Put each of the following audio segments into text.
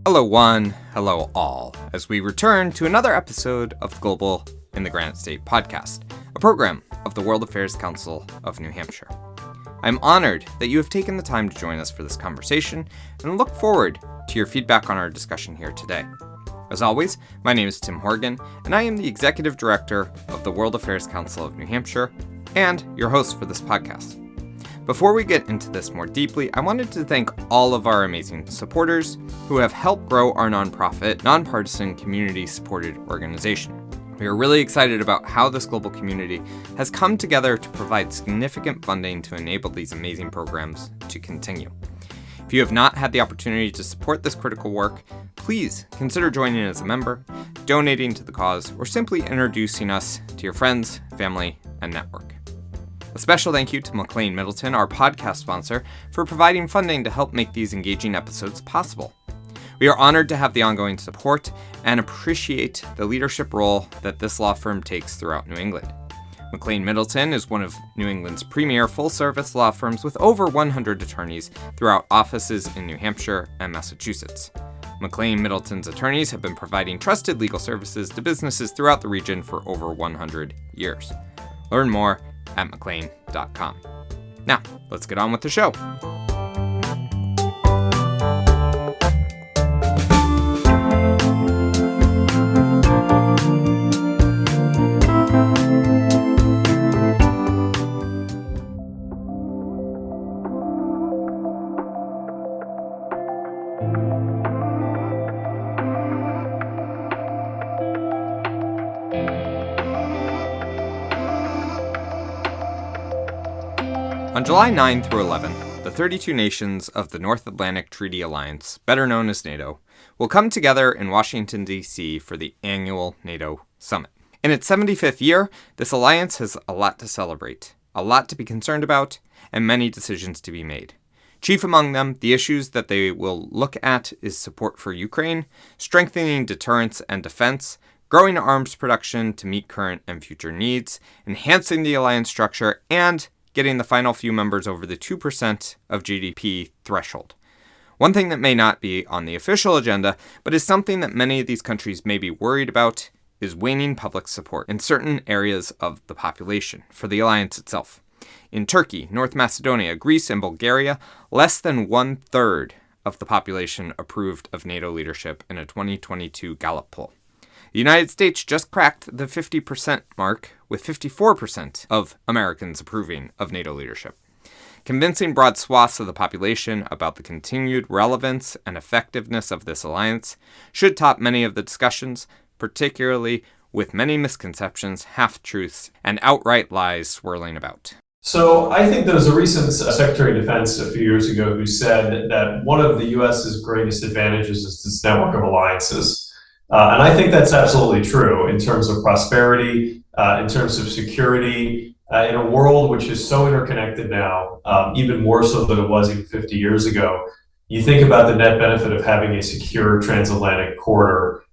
Hello one, hello all, as we return to another episode of Global in the Granite State podcast, a program of the World Affairs Council of New Hampshire. I'm honored that you have taken the time to join us for this conversation and look forward to your feedback on our discussion here today. As always, my name is Tim Horgan, and I am the Executive Director of the World Affairs Council of New Hampshire and your host for this podcast. Before we get into this more deeply, I wanted to thank all of our amazing supporters who have helped grow our nonprofit, nonpartisan, community-supported organization. We are really excited about how this global community has come together to provide significant funding to enable these amazing programs to continue. If you have not had the opportunity to support this critical work, please consider joining as a member, donating to the cause, or simply introducing us to your friends, family, and network. A special thank you to McLean Middleton, our podcast sponsor, for providing funding to help make these engaging episodes possible. We are honored to have the ongoing support and appreciate the leadership role that this law firm takes throughout New England. McLean Middleton is one of New England's premier full-service law firms with over 100 attorneys throughout offices in New Hampshire and Massachusetts. McLean Middleton's attorneys have been providing trusted legal services to businesses throughout the region for over 100 years. Learn more at mclean.com. Now, let's get on with the show. On July 9 through 11, the 32 nations of the North Atlantic Treaty Alliance, better known as NATO, will come together in Washington, D.C. for the annual NATO Summit. In its 75th year, this alliance has a lot to celebrate, a lot to be concerned about, and many decisions to be made. Chief among them, the issues that they will look at is support for Ukraine, strengthening deterrence and defense, growing arms production to meet current and future needs, enhancing the alliance structure, and getting the final few members over the 2% of GDP threshold. One thing that may not be on the official agenda, but is something that many of these countries may be worried about, is waning public support in certain areas of the population for the alliance itself. In Turkey, North Macedonia, Greece, and Bulgaria, less than 1/3 of the population approved of NATO leadership in a 2022 Gallup poll. The United States just cracked the 50% mark, with 54% of Americans approving of NATO leadership. Convincing broad swaths of the population about the continued relevance and effectiveness of this alliance should top many of the discussions, particularly with many misconceptions, half-truths, and outright lies swirling about. So I think there was a recent Secretary of Defense a few years ago who said that one of the U.S.'s greatest advantages is its network of alliances. And I think that's absolutely true in terms of prosperity, in terms of security, in a world which is so interconnected now, even more so than it was even 50 years ago. You think about the net benefit of having a secure transatlantic corridor.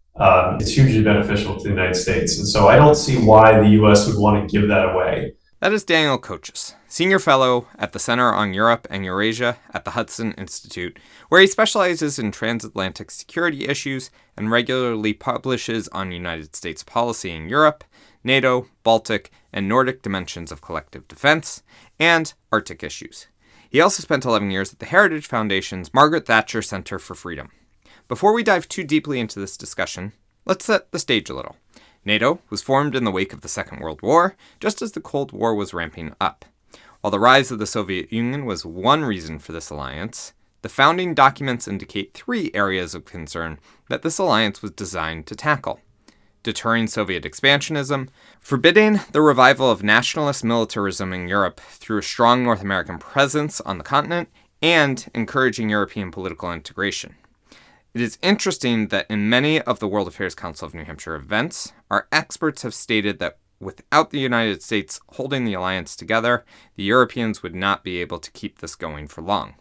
It's hugely beneficial to the United States. And so I don't see why the U.S. would want to give that away. That is Daniel Kochis, Senior Fellow at the Center on Europe and Eurasia at the Hudson Institute, where he specializes in transatlantic security issues and regularly publishes on United States policy in Europe, NATO, Baltic, and Nordic dimensions of collective defense, and Arctic issues. He also spent 11 years at the Heritage Foundation's Margaret Thatcher Center for Freedom. Before we dive too deeply into this discussion, let's set the stage a little. NATO was formed in the wake of the Second World War, just as the Cold War was ramping up. While the rise of the Soviet Union was one reason for this alliance, the founding documents indicate 3 areas of concern that this alliance was designed to tackle: deterring Soviet expansionism, forbidding the revival of nationalist militarism in Europe through a strong North American presence on the continent, and encouraging European political integration. It is interesting that in many of the World Affairs Council of New Hampshire events, our experts have stated that without the United States holding the alliance together, the Europeans would not be able to keep this going for long.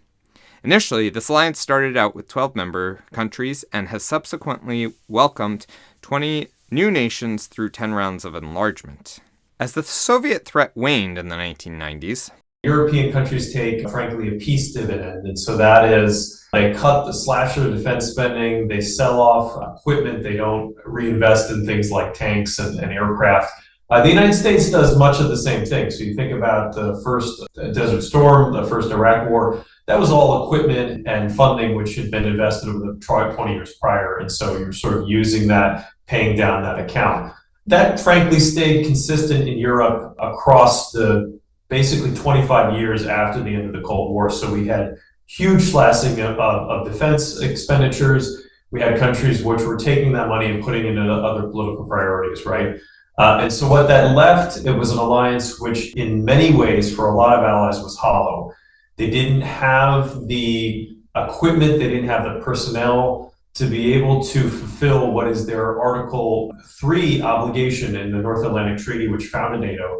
Initially, this alliance started out with 12 member countries and has subsequently welcomed 20 new nations through 10 rounds of enlargement. As the Soviet threat waned in the 1990s, European countries take, frankly, a peace dividend. And so that is they slash their defense spending, they sell off equipment, they don't reinvest in things like tanks and aircraft. The United States does much of the same thing. So you think about the first Desert Storm, the first Iraq War, that was all equipment and funding which had been invested over the 20 years prior. And so you're sort of using that, paying down that account. That frankly stayed consistent in Europe across the basically 25 years after the end of the Cold War. So we had huge slashing of defense expenditures. We had countries which were taking that money and putting it into other political priorities, right? And so what that left, it was an alliance which in many ways for a lot of allies was hollow. They didn't have the equipment, they didn't have the personnel to be able to fulfill what is their Article 3 obligation in the North Atlantic Treaty, which founded NATO,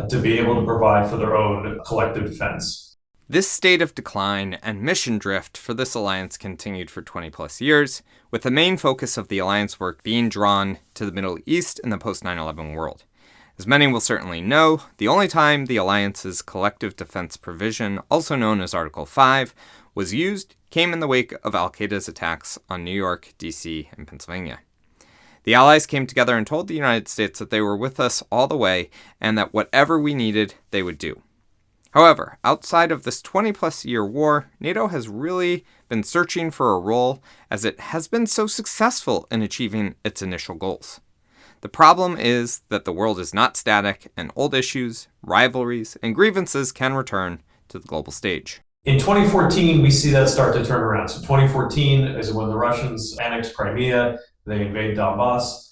to be able to provide for their own collective defense. This state of decline and mission drift for this alliance continued for 20 plus years, with the main focus of the alliance work being drawn to the Middle East and the post-9/11 world. As many will certainly know, the only time the alliance's collective defense provision, also known as Article 5, was used came in the wake of al-Qaeda's attacks on New York, D.C., and Pennsylvania. The Allies came together and told the United States that they were with us all the way and that whatever we needed, they would do. However, outside of this 20-plus year war, NATO has really been searching for a role as it has been so successful in achieving its initial goals. The problem is that the world is not static and old issues, rivalries, and grievances can return to the global stage. In 2014, we see that start to turn around. So 2014 is when the Russians annexed Crimea, they invade Donbass,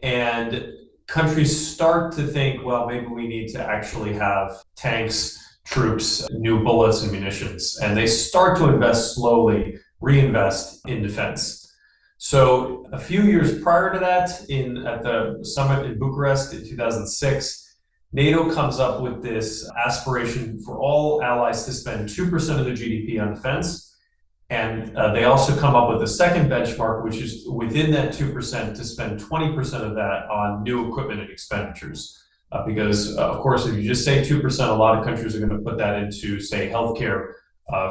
and countries start to think, well, maybe we need to actually have tanks, troops, new bullets and munitions, and they start to invest slowly, reinvest in defense. So a few years prior to that, at the summit in Bucharest in 2006, NATO comes up with this aspiration for all allies to spend 2% of their GDP on defense. And they also come up with a second benchmark, which is within that 2% to spend 20% of that on new equipment and expenditures. Because, of course, if you just say 2%, a lot of countries are going to put that into, say, healthcare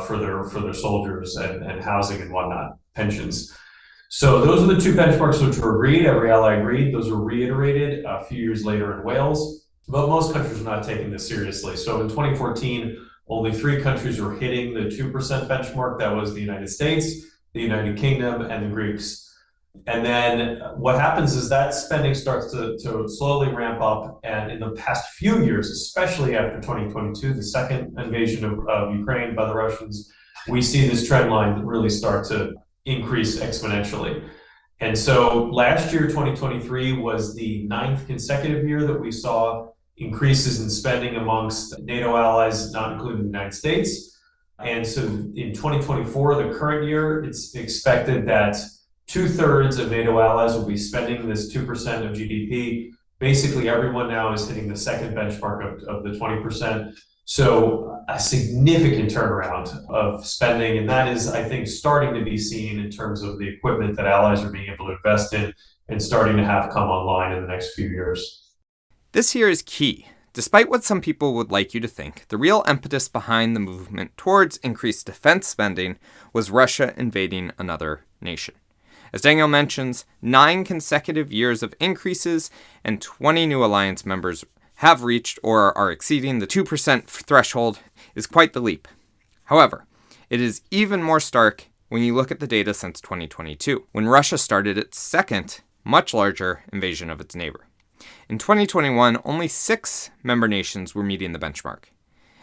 for their soldiers and housing and whatnot, pensions. So those are the two benchmarks which were agreed. Every ally agreed. Those were reiterated a few years later in Wales. But most countries are not taking this seriously. So in 2014, only 3 countries were hitting the 2% benchmark. That was the United States, the United Kingdom, and the Greeks. And then what happens is that spending starts to slowly ramp up. And in the past few years, especially after 2022, the second invasion of Ukraine by the Russians, we see this trend line really start to increase exponentially. And so last year, 2023, was the 9th consecutive year that we saw increases in spending amongst NATO allies, not including the United States. And so in 2024, the current year, it's expected that 2/3 of NATO allies will be spending this 2% of GDP. Basically, everyone now is hitting the second benchmark of the 20%. So a significant turnaround of spending. And that is, I think, starting to be seen in terms of the equipment that allies are being able to invest in and starting to have come online in the next few years. This here is key. Despite what some people would like you to think, the real impetus behind the movement towards increased defense spending was Russia invading another nation. As Daniel mentions, 9 consecutive years of increases and 20 new alliance members have reached or are exceeding the 2% threshold is quite the leap. However, it is even more stark when you look at the data since 2022, when Russia started its second, much larger invasion of its neighbor. In 2021, only 6 member nations were meeting the benchmark.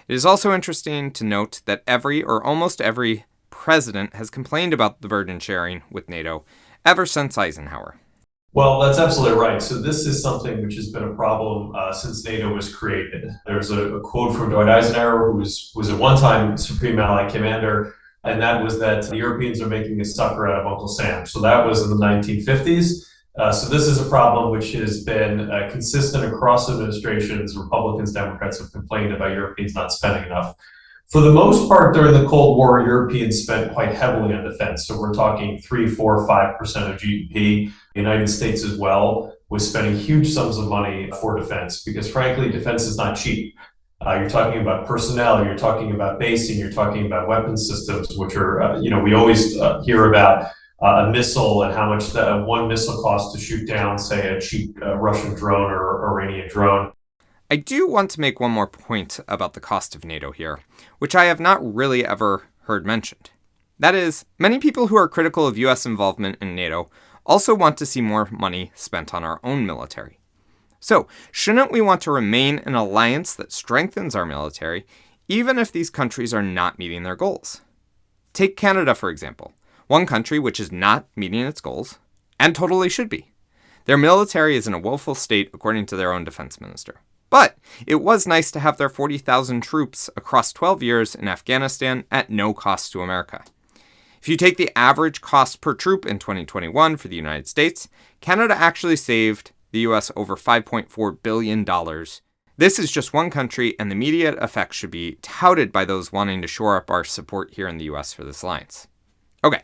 It is also interesting to note that every or almost every president has complained about the burden sharing with NATO ever since Eisenhower. Well, that's absolutely right. So this is something which has been a problem since NATO was created. There's a quote from Dwight Eisenhower, who was at one time Supreme Allied Commander, and that was that the Europeans are making a sucker out of Uncle Sam. So that was in the 1950s. So this is a problem which has been consistent across administrations. Republicans, Democrats have complained about Europeans not spending enough. For the most part, during the Cold War, Europeans spent quite heavily on defense. So we're talking 3, 4, 5% of GDP. The United States as well was spending huge sums of money for defense because, frankly, defense is not cheap. You're talking about personnel, you're talking about basing, you're talking about weapon systems, which are, we always hear about a missile and how much one missile costs to shoot down, say, a cheap Russian drone or Iranian drone. I do want to make one more point about the cost of NATO here, which I have not really ever heard mentioned. That is, many people who are critical of US involvement in NATO also want to see more money spent on our own military. So, shouldn't we want to remain an alliance that strengthens our military, even if these countries are not meeting their goals? Take Canada, for example, one country which is not meeting its goals, and totally should be. Their military is in a woeful state, according to their own defense minister. But it was nice to have their 40,000 troops across 12 years in Afghanistan at no cost to America. If you take the average cost per troop in 2021 for the United States, Canada actually saved the US over $5.4 billion. This is just one country, and the immediate effects should be touted by those wanting to shore up our support here in the US for this alliance. Okay,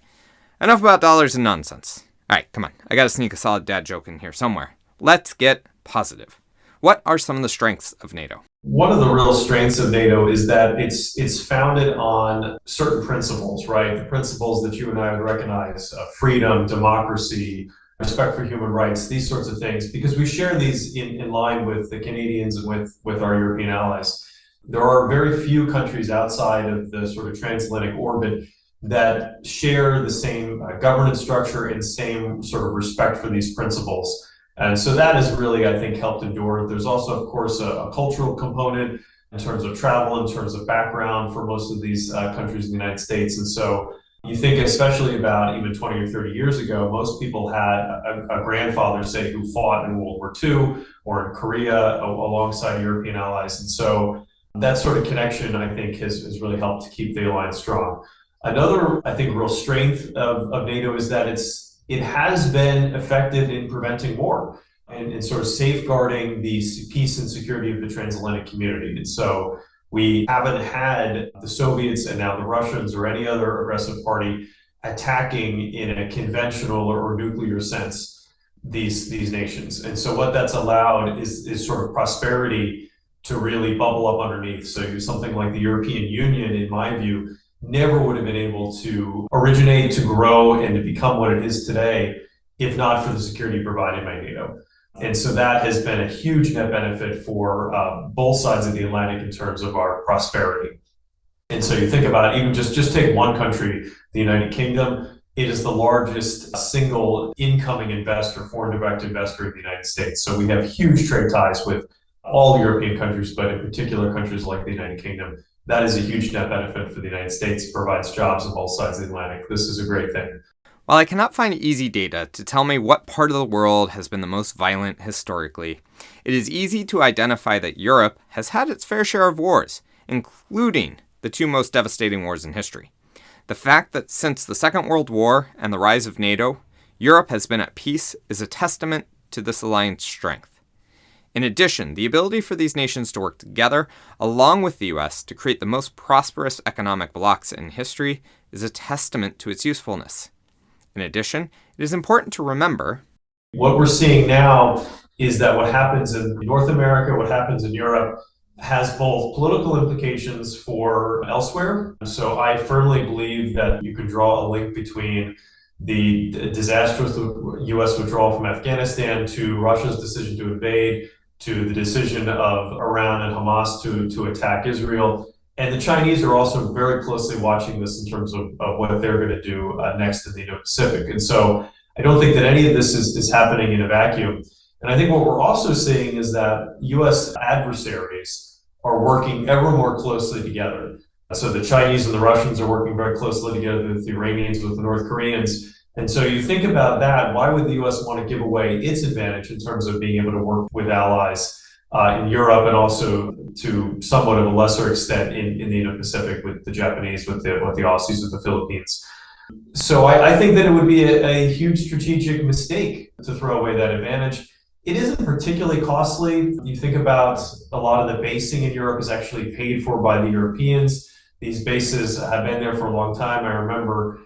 enough about dollars and nonsense. All right, come on. I gotta sneak a solid dad joke in here somewhere. Let's get positive. What are some of the strengths of NATO? One of the real strengths of NATO is that it's founded on certain principles, right? The principles that you and I would recognize: freedom, democracy, respect for human rights, these sorts of things, because we share these in line with the Canadians and with our European allies. There are very few countries outside of the sort of transatlantic orbit that share the same governance structure and same sort of respect for these principles. And so that has really, I think, helped endure. There's also, of course, a cultural component in terms of travel, in terms of background for most of these countries in the United States. And so you think especially about even 20 or 30 years ago, most people had a grandfather, say, who fought in World War II or in Korea alongside European allies. And so that sort of connection, I think, has really helped to keep the alliance strong. Another, I think, real strength of NATO is that it has been effective in preventing war and sort of safeguarding the peace and security of the transatlantic community. And so we haven't had the Soviets and now the Russians or any other aggressive party attacking in a conventional or nuclear sense these nations. And so what that's allowed is sort of prosperity to really bubble up underneath. So something like the European Union, in my view, never would have been able to originate, to grow, and to become what it is today if not for the security provided by NATO. And so that has been a huge net benefit for both sides of the Atlantic in terms of our prosperity. And so you think about it, even just take one country, the United Kingdom. It is the largest single incoming investor, foreign direct investor in the United States. So we have huge trade ties with all European countries, but in particular countries like the United Kingdom. That is a huge net benefit for the United States. It provides jobs on both sides of the Atlantic. This is a great thing. While I cannot find easy data to tell me what part of the world has been the most violent historically, it is easy to identify that Europe has had its fair share of wars, including the two most devastating wars in history. The fact that since the Second World War and the rise of NATO, Europe has been at peace is a testament to this alliance's strength. In addition, the ability for these nations to work together, along with the US, to create the most prosperous economic blocs in history is a testament to its usefulness. In addition, it is important to remember what we're seeing now is that what happens in North America, what happens in Europe, has both political implications for elsewhere. So I firmly believe that you could draw a link between the disastrous US withdrawal from Afghanistan to Russia's decision to invade, to the decision of Iran and Hamas to attack Israel. And the Chinese are also very closely watching this in terms of what they're going to do next in the Indo-Pacific. And so I don't think that any of this is happening in a vacuum. And I think what we're also seeing is that US adversaries are working ever more closely together. So the Chinese and the Russians are working very closely together with the Iranians, with the North Koreans. And so you think about that, why would the US want to give away its advantage in terms of being able to work with allies in Europe and also to somewhat of a lesser extent in the Indo-Pacific with the Japanese, with the Aussies, with the Philippines. So I think that it would be a huge strategic mistake to throw away that advantage. It isn't particularly costly. You think about a lot of the basing in Europe is actually paid for by the Europeans. These bases have been there for a long time. I remember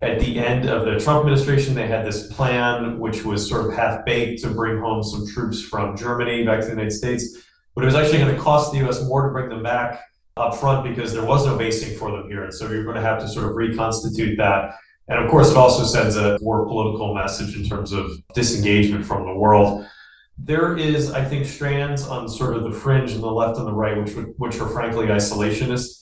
at the end of the Trump administration, they had this plan, which was sort of half-baked, to bring home some troops from Germany back to the United States. but it was actually going to cost the US more to bring them back up front because there was no basing for them here. And so you're going to have to sort of reconstitute that. And of course, it also sends a more political message in terms of disengagement from the world. There is, I think, strands on sort of the fringe and the left and the right, which are frankly isolationist.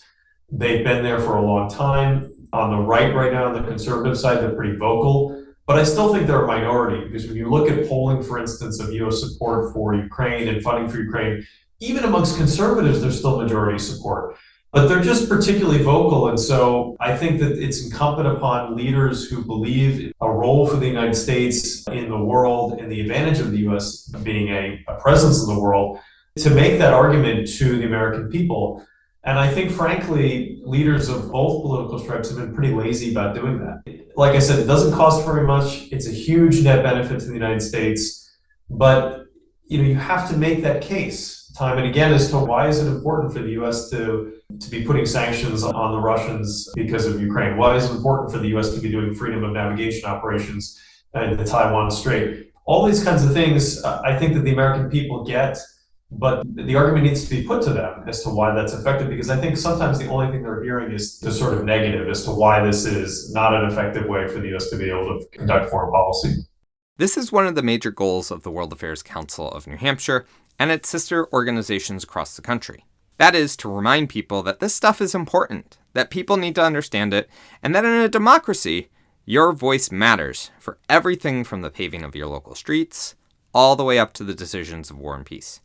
They've been there for a long time. On the right now, on the conservative side, they're pretty vocal. But I still think they're a minority because when you look at polling, for instance, of US support for Ukraine and funding for Ukraine, even amongst conservatives, there's still majority support. But they're just particularly vocal. And so I think that it's incumbent upon leaders who believe a role for the United States in the world and the advantage of the US being a presence in the world to make that argument to the American people. And I think, frankly, leaders of both political stripes have been pretty lazy about doing that. Like I said, it doesn't cost very much. It's a huge net benefit to the United States. But you have to make that case time and again as to why is it important for the US to be putting sanctions on the Russians because of Ukraine? Why is it important for the US to be doing freedom of navigation operations in the Taiwan Strait? All these kinds of things I think that the American people get, but the argument needs to be put to them as to why that's effective, because I think sometimes the only thing they're hearing is the sort of negative as to why this is not an effective way for the US to be able to conduct foreign policy. This is one of the major goals of the World Affairs Council of New Hampshire and its sister organizations across the country. That is to remind people that this stuff is important, that people need to understand it, and that in a democracy, your voice matters for everything from the paving of your local streets all the way up to the decisions of war and peace.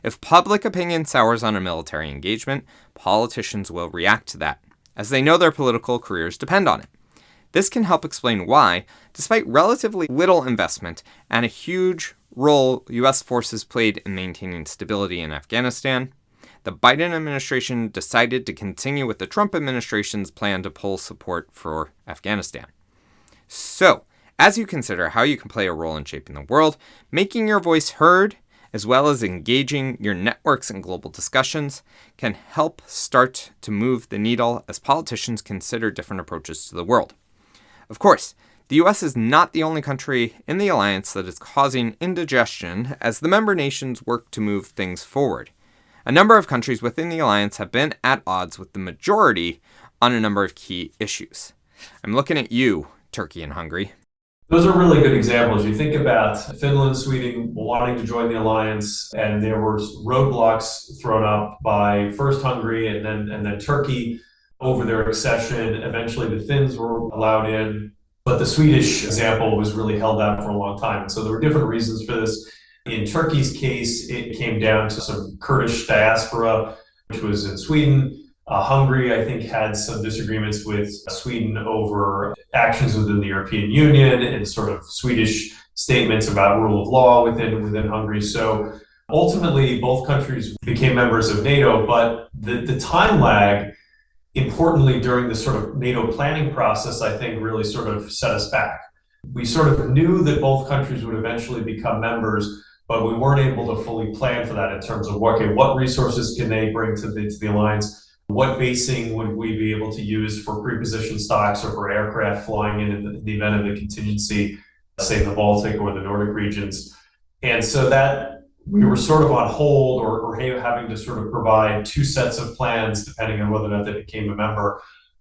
If public opinion sours on a military engagement, politicians will react to that, as they know their political careers depend on it. This can help explain why, despite relatively little investment and a huge role U.S. forces played in maintaining stability in Afghanistan, the Biden administration decided to continue with the Trump administration's plan to pull support for Afghanistan. So, as you consider how you can play a role in shaping the world, making your voice heard, as well as engaging your networks in global discussions, can help start to move the needle as politicians consider different approaches to the world. Of course, the U.S. is not the only country in the alliance that is causing indigestion as the member nations work to move things forward. A number of countries within the alliance have been at odds with the majority on a number of key issues. I'm looking at you, Turkey and Hungary. Those are really good examples. You think about Finland, Sweden wanting to join the alliance, and there were roadblocks thrown up by first Hungary and then Turkey over their accession. Eventually the Finns were allowed in, but the Swedish example was really held out for a long time. And so there were different reasons for this. In Turkey's case, it came down to some Kurdish diaspora, which was in Sweden. Hungary, I think, had some disagreements with Sweden over actions within the European Union and sort of Swedish statements about rule of law within Hungary. So ultimately, both countries became members of NATO, but the time lag, importantly, during the sort of NATO planning process, I think really sort of set us back. We sort of knew that both countries would eventually become members, but we weren't able to fully plan for that in terms of, okay, what resources can they bring to the alliance? What basing would we be able to use for pre-positioned stocks or for aircraft flying in the event of a contingency, say the Baltic or the Nordic regions? And so that we were sort of on hold or having to sort of provide two sets of plans depending on whether or not they became a member.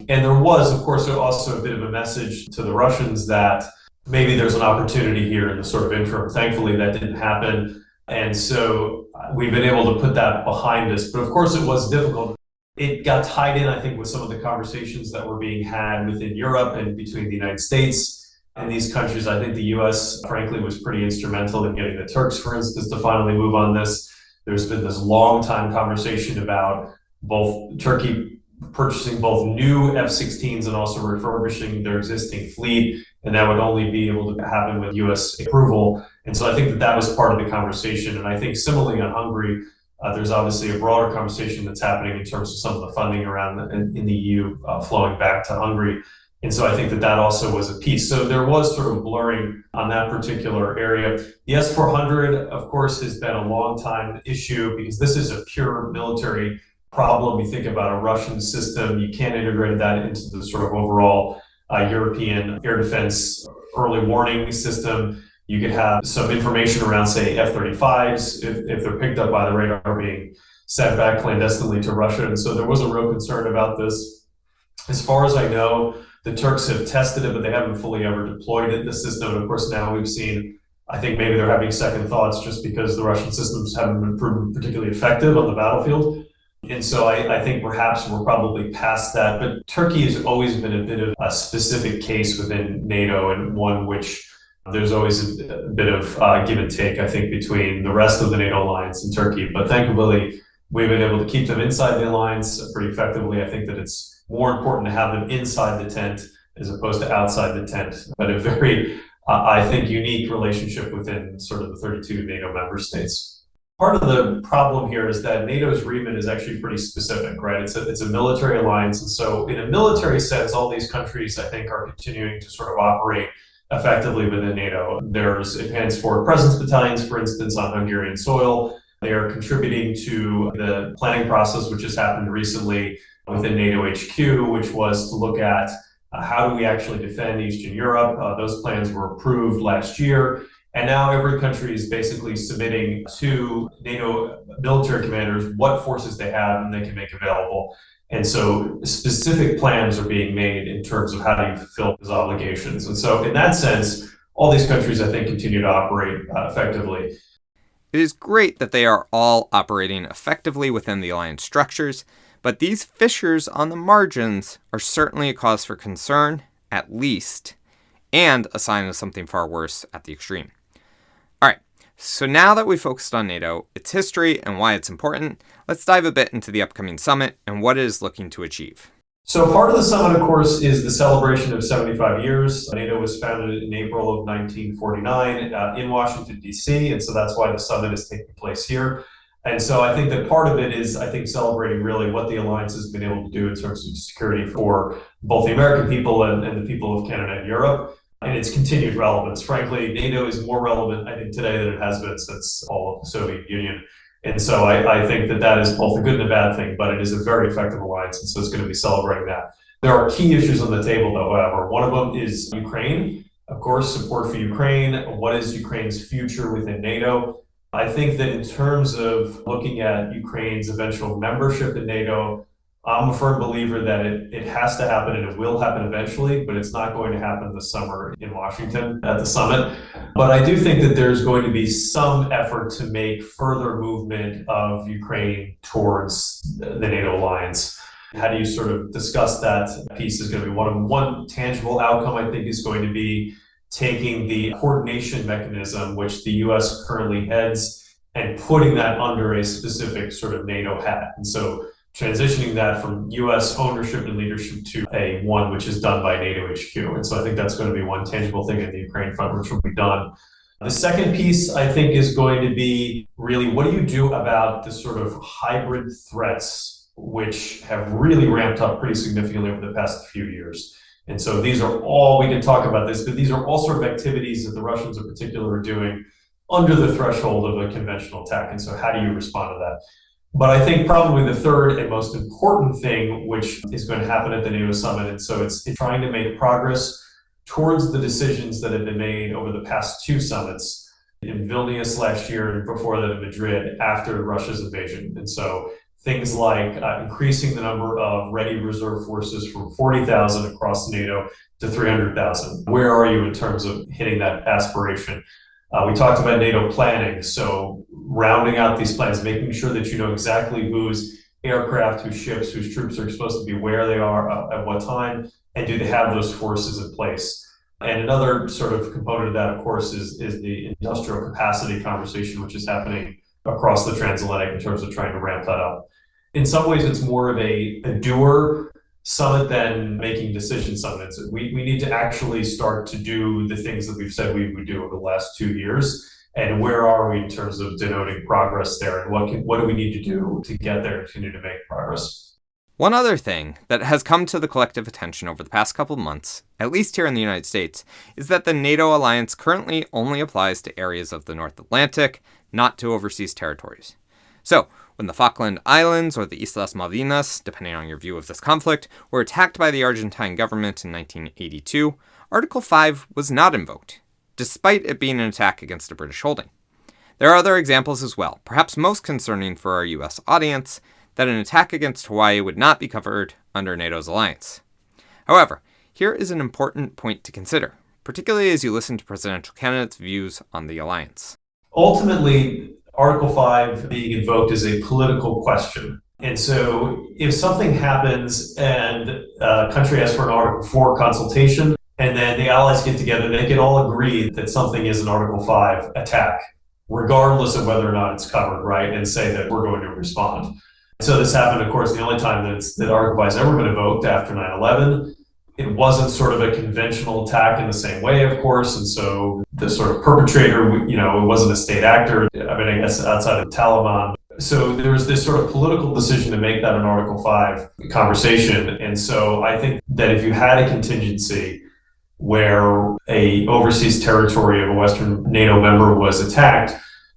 And there was, of course, also a bit of a message to the Russians that maybe there's an opportunity here in the sort of interim. Thankfully, that didn't happen. And so we've been able to put that behind us. But of course, it was difficult. It got tied in, I think, with some of the conversations that were being had within Europe and between the United States and these countries. I think the U.S., frankly, was pretty instrumental in getting the Turks, for instance, to finally move on this. There's been this long time conversation about both Turkey purchasing both new F-16s and also refurbishing their existing fleet, and that would only be able to happen with U.S. approval. And so I think that was part of the conversation. And I think similarly on Hungary, there's obviously a broader conversation that's happening in terms of some of the funding around in the EU flowing back to Hungary. And so I think that also was a piece. So there was sort of blurring on that particular area. The S-400, of course, has been a long time issue because this is a pure military problem. You think about a Russian system, you can't integrate that into the sort of overall European air defense early warning system. You could have some information around, say, F-35s, if they're picked up by the radar, being sent back clandestinely to Russia. And so there was a real concern about this. As far as I know, the Turks have tested it, but they haven't fully ever deployed it in the system. And of course, now we've seen, I think maybe they're having second thoughts just because the Russian systems haven't been proven particularly effective on the battlefield. And so I think perhaps we're probably past that. But Turkey has always been a bit of a specific case within NATO, and one which there's always a bit of give and take, I think, between the rest of the NATO alliance and Turkey. But thankfully, we've been able to keep them inside the alliance pretty effectively. I think that it's more important to have them inside the tent as opposed to outside the tent. But a very, I think, unique relationship within sort of the 32 NATO member states. Part of the problem here is that NATO's remit is actually pretty specific, right? It's a military alliance. And so in a military sense, all these countries, I think, are continuing to sort of operate effectively within NATO. There's advanced forward presence battalions, for instance, on Hungarian soil. They are contributing to the planning process, which has happened recently within NATO HQ, which was to look at how do we actually defend Eastern Europe. Those plans were approved last year. And now every country is basically submitting to NATO military commanders what forces they have and they can make available. And so specific plans are being made in terms of how do you fulfill those obligations. And so in that sense, all these countries, I think, continue to operate effectively. It is great that they are all operating effectively within the alliance structures, but these fissures on the margins are certainly a cause for concern, at least, and a sign of something far worse at the extreme. All right, so now that we've focused on NATO, its history, and why it's important, let's dive a bit into the upcoming summit and what it is looking to achieve. So part of the summit, of course, is the celebration of 75 years. NATO was founded in April of 1949 in Washington, D.C., and so that's why the summit is taking place here. And so I think that part of it is, I think, celebrating really what the alliance has been able to do in terms of security for both the American people and the people of Canada and Europe, and its continued relevance. Frankly, NATO is more relevant, I think, today than it has been since all of the Soviet Union. And so I think that that is both a good and a bad thing, but it is a very effective alliance, and so it's going to be celebrating that. There are key issues on the table, though, however. One of them is Ukraine. Of course, support for Ukraine. What is Ukraine's future within NATO? I think that in terms of looking at Ukraine's eventual membership in NATO, I'm a firm believer that it has to happen and it will happen eventually, but it's not going to happen this summer in Washington at the summit. But I do think that there's going to be some effort to make further movement of Ukraine towards the NATO alliance. How do you sort of discuss that piece is going to be one tangible outcome, I think, is going to be taking the coordination mechanism, which the U.S. currently heads, and putting that under a specific sort of NATO hat. And so transitioning that from U.S. ownership and leadership to a one which is done by NATO HQ. And so I think that's going to be one tangible thing at the Ukraine front, which will be done. The second piece, I think, is going to be really, what do you do about the sort of hybrid threats, which have really ramped up pretty significantly over the past few years? And so these are all, we can talk about this, but these are all sort of activities that the Russians in particular are doing under the threshold of a conventional attack. And so how do you respond to that? But I think probably the third and most important thing, which is going to happen at the NATO summit, and so it's trying to make progress towards the decisions that have been made over the past two summits in Vilnius last year and before that in Madrid after Russia's invasion. And so things like increasing the number of ready reserve forces from 40,000 across NATO to 300,000. Where are you in terms of hitting that aspiration? We talked about NATO planning, so rounding out these plans, making sure that you know exactly whose aircraft, whose ships, whose troops are supposed to be, where they are, at what time, and do they have those forces in place? And another sort of component of that, of course, is the industrial capacity conversation, which is happening across the transatlantic in terms of trying to ramp that up. In some ways, it's more of a doer summit than making decision summits. We need to actually start to do the things that we've said we would do over the last 2 years. And where are we in terms of denoting progress there? And what do we need to do to get there and continue to make progress? One other thing that has come to the collective attention over the past couple of months, at least here in the United States, is that the NATO alliance currently only applies to areas of the North Atlantic, not to overseas territories. So, when the Falkland Islands or the Islas Malvinas, depending on your view of this conflict, were attacked by the Argentine government in 1982, Article 5 was not invoked. despite it being an attack against a British holding. There are other examples as well, perhaps most concerning for our US audience, that an attack against Hawaii would not be covered under NATO's alliance. However, here is an important point to consider, particularly as you listen to presidential candidates' views on the alliance. Ultimately, Article 5 being invoked is a political question. And so if something happens and a country asks for an Article 4 consultation, and then the allies get together, they can all agree that something is an Article 5 attack, regardless of whether or not it's covered, right? And say that we're going to respond. So this happened, of course, the only time that Article 5 has ever been invoked after 9/11. It wasn't sort of a conventional attack in the same way, of course, and so the sort of perpetrator, it wasn't a state actor, I guess outside of the Taliban. So there was this sort of political decision to make that an Article 5 conversation. And so I think that if you had a contingency where a overseas territory of a Western NATO member was attacked,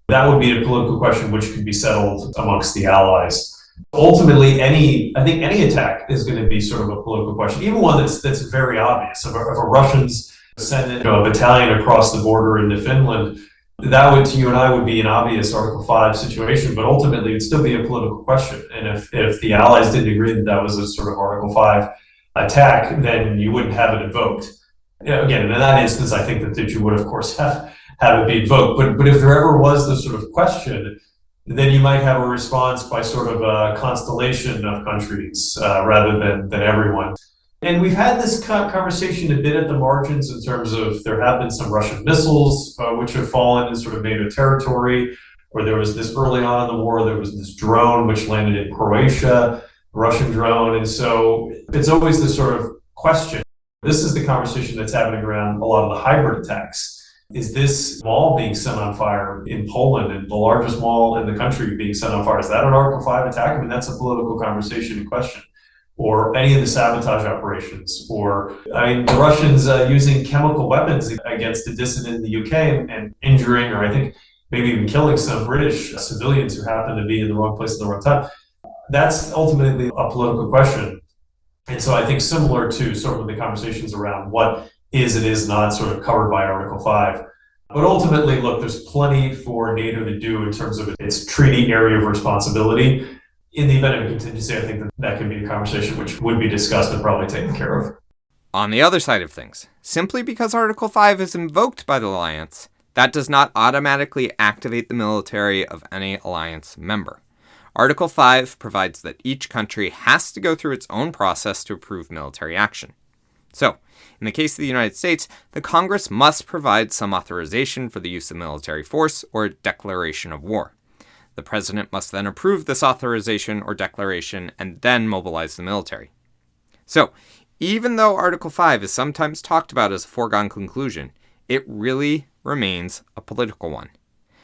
that would be a political question which could be settled amongst the allies. Ultimately, I think any attack is going to be sort of a political question, even one that's very obvious. If a Russians send a battalion across the border into Finland, that would, to you and I, would be an obvious Article 5 situation, but ultimately it would still be a political question. And if the allies didn't agree that that was a sort of Article 5 attack, then you wouldn't have it invoked. Again, in that instance, I think that you would, of course, have it be invoked. But if there ever was this sort of question, then you might have a response by sort of a constellation of countries rather than everyone. And we've had this conversation a bit at the margins in terms of there have been some Russian missiles which have fallen in sort of NATO territory, or there was this early on in the war, there was this drone which landed in Croatia, Russian drone. And so it's always this sort of question. This is the conversation that's happening around a lot of the hybrid attacks. Is this mall being set on fire in Poland, and the largest mall in the country being set on fire? Is that an Article 5 attack? I mean, that's a political conversation in question. Or any of the sabotage operations, or the Russians using chemical weapons against a dissident in the UK and injuring, or I think maybe even killing some British civilians who happened to be in the wrong place at the wrong time. That's ultimately a political question. And so I think similar to sort of the conversations around what is and is not sort of covered by Article 5. But ultimately, look, there's plenty for NATO to do in terms of its treaty area of responsibility. In the event of a contingency, I think that can be a conversation which would be discussed and probably taken care of. On the other side of things, simply because Article 5 is invoked by the alliance, that does not automatically activate the military of any alliance member. Article 5 provides that each country has to go through its own process to approve military action. So, in the case of the United States, the Congress must provide some authorization for the use of military force or a declaration of war. The president must then approve this authorization or declaration and then mobilize the military. So, even though Article 5 is sometimes talked about as a foregone conclusion, it really remains a political one.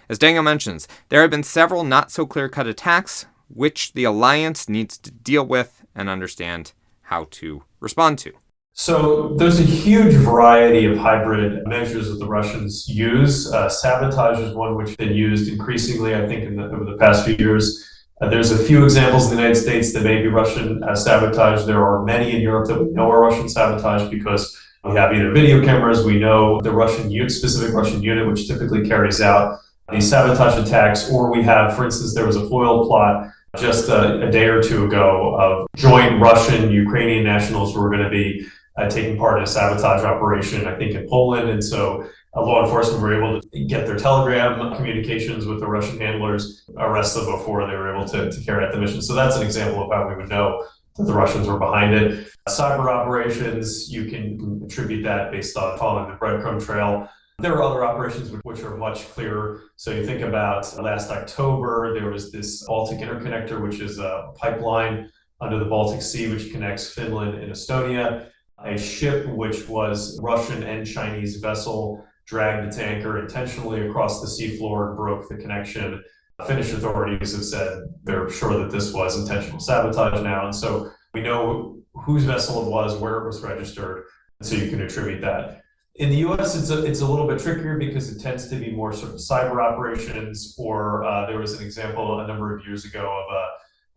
As Daniel mentions, there have been several not-so-clear-cut attacks which the alliance needs to deal with and understand how to respond to. So there's a huge variety of hybrid measures that the Russians use. Sabotage is one which has been used increasingly, I think, over the past few years. There's a few examples in the United States that may be Russian sabotage. There are many in Europe that we know are Russian sabotage because we have either video cameras, we know the specific Russian unit which typically carries out these sabotage attacks, or we have, for instance, there was a foil plot just a day or two ago of joint Russian-Ukrainian nationals who were going to be taking part in a sabotage operation, I think, in Poland. And so law enforcement were able to get their telegram communications with the Russian handlers, arrest them before they were able to carry out the mission. So that's an example of how we would know that the Russians were behind it. Cyber operations, you can attribute that based on following the breadcrumb trail. There are other operations which are much clearer. So you think about last October, there was this Baltic interconnector, which is a pipeline under the Baltic Sea, which connects Finland and Estonia. A ship, which was Russian and Chinese vessel, dragged its anchor intentionally across the seafloor and broke the connection. Finnish authorities have said they're sure that this was intentional sabotage now. And so we know whose vessel it was, where it was registered, and so you can attribute that. In the US, it's a little bit trickier because it tends to be more sort of cyber operations, or there was an example a number of years ago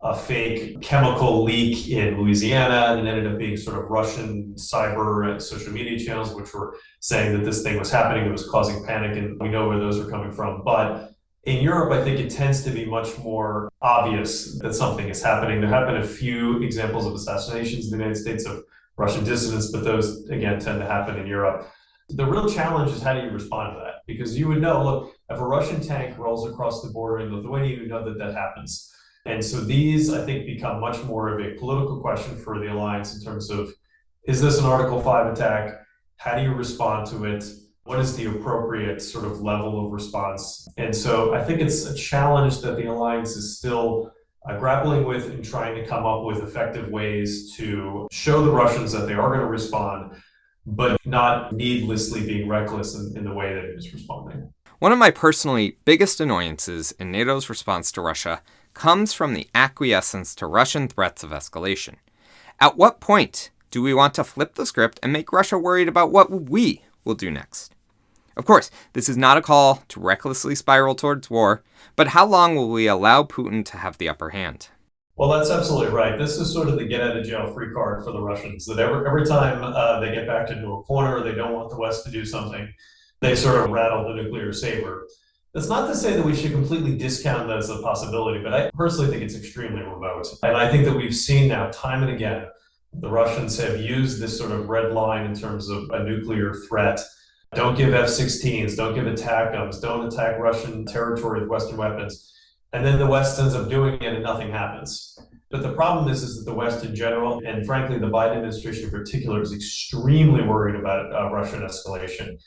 of a fake chemical leak in Louisiana, and it ended up being sort of Russian cyber and social media channels, which were saying that this thing was happening, it was causing panic, and we know where those are coming from. But in Europe, I think it tends to be much more obvious that something is happening. There have been a few examples of assassinations in the United States of Russian dissidents, but those, again, tend to happen in Europe. The real challenge is how do you respond to that? Because you would know, look, if a Russian tank rolls across the border in Lithuania, you know that that happens. And so these, I think, become much more of a political question for the alliance in terms of, is this an Article 5 attack? How do you respond to it? What is the appropriate sort of level of response? And so I think it's a challenge that the alliance is still grappling with and trying to come up with effective ways to show the Russians that they are going to respond, but not needlessly being reckless in the way that it is responding. One of my personally biggest annoyances in NATO's response to Russia comes from the acquiescence to Russian threats of escalation. At what point do we want to flip the script and make Russia worried about what we will do next? Of course, this is not a call to recklessly spiral towards war, but how long will we allow Putin to have the upper hand? Well, that's absolutely right. This is sort of the get out of jail free card for the Russians, that every time they get backed into a corner, they don't want the West to do something, they sort of rattle the nuclear saber. That's not to say that we should completely discount that as a possibility, but I personally think it's extremely remote. And I think that we've seen now time and again, the Russians have used this sort of red line in terms of a nuclear threat. Don't give F-16s, don't give ATACMS, don't attack Russian territory with Western weapons. And then the West ends up doing it and nothing happens. But the problem is that the West in general, and frankly the Biden administration in particular, is extremely worried about Russian escalation.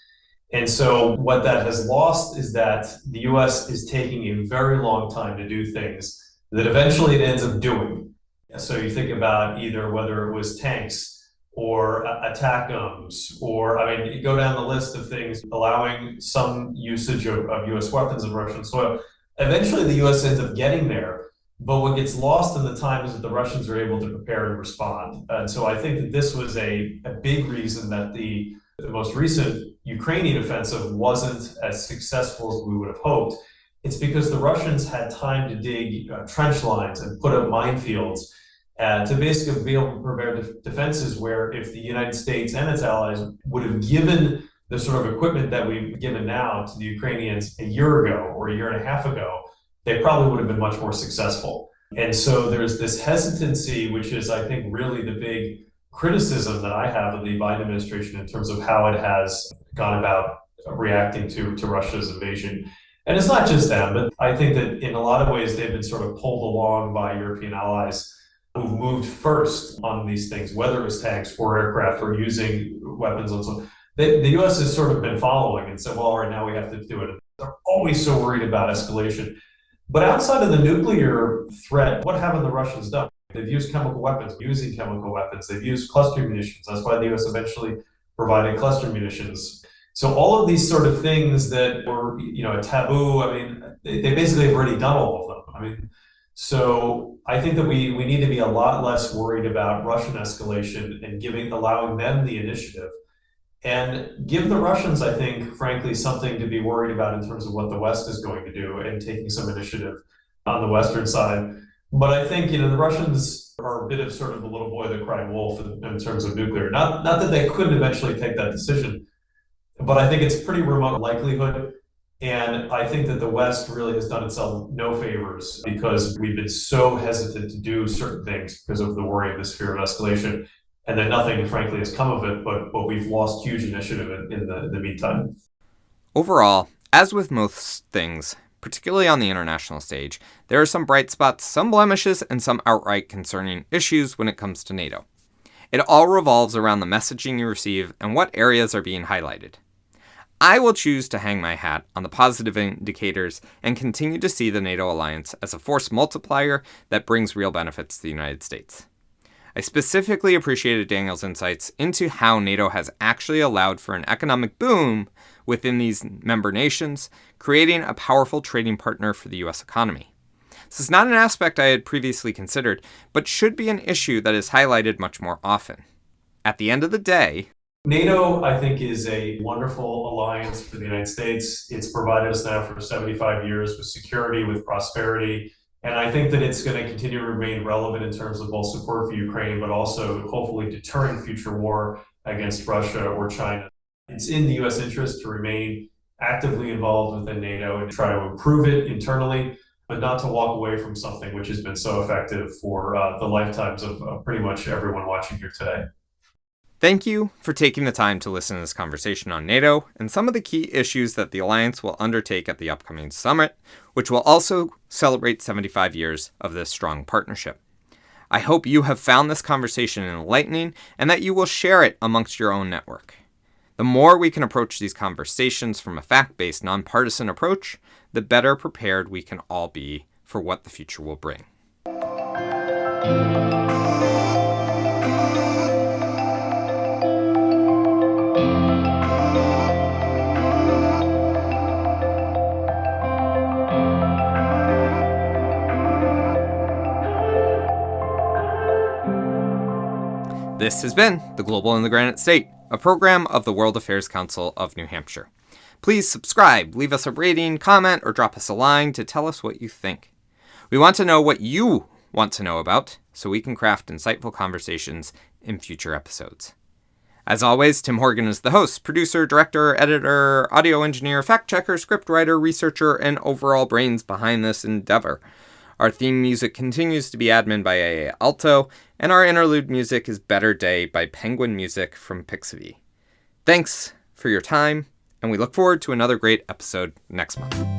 And so what that has lost is that the US is taking a very long time to do things that eventually it ends up doing. So you think about either whether it was tanks or ATACMS, or I mean, you go down the list of things, allowing some usage of US weapons in Russian soil. Eventually the US ends up getting there, but what gets lost in the time is that the Russians are able to prepare and respond. And so I think that this was a big reason that the most recent Ukrainian offensive wasn't as successful as we would have hoped. It's because the Russians had time to dig trench lines and put up minefields to basically be able to prepare defenses where if the United States and its allies would have given the sort of equipment that we've given now to the Ukrainians a year ago or a year and a half ago, they probably would have been much more successful. And so there's this hesitancy, which is, I think, really the big criticism that I have of the Biden administration in terms of how it has gone about reacting to Russia's invasion. And it's not just them, but I think that in a lot of ways they've been sort of pulled along by European allies who've moved first on these things, whether it was tanks or aircraft or using weapons and so on. The US has sort of been following and said, well, all right, now we have to do it. They're always so worried about escalation. But outside of the nuclear threat, what haven't the Russians done? They've used chemical weapons, using chemical weapons. They've used cluster munitions. That's why the US eventually provided cluster munitions. So all of these sort of things that were, a taboo, I mean, they basically have already done all of them. I mean, so I think that we need to be a lot less worried about Russian escalation and allowing them the initiative. And give the Russians, I think, frankly, something to be worried about in terms of what the West is going to do and taking some initiative on the Western side. But I think, the Russians are a bit of sort of the little boy that cried wolf in terms of nuclear. Not that they couldn't eventually take that decision, but I think it's pretty remote likelihood. And I think that the West really has done itself no favors because we've been so hesitant to do certain things because of the worry of this fear of escalation. And then nothing, frankly, has come of it, but we've lost huge initiative in the meantime. Overall, as with most things, particularly on the international stage, there are some bright spots, some blemishes, and some outright concerning issues when it comes to NATO. It all revolves around the messaging you receive and what areas are being highlighted. I will choose to hang my hat on the positive indicators and continue to see the NATO alliance as a force multiplier that brings real benefits to the United States. I specifically appreciated Daniel's insights into how NATO has actually allowed for an economic boom within these member nations, creating a powerful trading partner for the U.S. economy. This is not an aspect I had previously considered, but should be an issue that is highlighted much more often. At the end of the day, NATO, I think, is a wonderful alliance for the United States. It's provided us now for 75 years with security, with prosperity, And I think that it's going to continue to remain relevant in terms of both support for Ukraine, but also hopefully deterring future war against Russia or China. It's in the US interest to remain actively involved within NATO and try to improve it internally, but not to walk away from something which has been so effective for the lifetimes of pretty much everyone watching here today. Thank you for taking the time to listen to this conversation on NATO and some of the key issues that the alliance will undertake at the upcoming summit, which will also celebrate 75 years of this strong partnership. I hope you have found this conversation enlightening and that you will share it amongst your own network. The more we can approach these conversations from a fact-based, nonpartisan approach, the better prepared we can all be for what the future will bring. This has been The Global in the Granite State, a program of the World Affairs Council of New Hampshire. Please subscribe, leave us a rating, comment, or drop us a line to tell us what you think. We want to know what you want to know about, so we can craft insightful conversations in future episodes. As always, Tim Horgan is the host, producer, director, editor, audio engineer, fact-checker, scriptwriter, researcher, and overall brains behind this endeavor. Our theme music continues to be admin by AA Alto, and our interlude music is Better Day by Penguin Music from Pixabay. Thanks for your time, and we look forward to another great episode next month.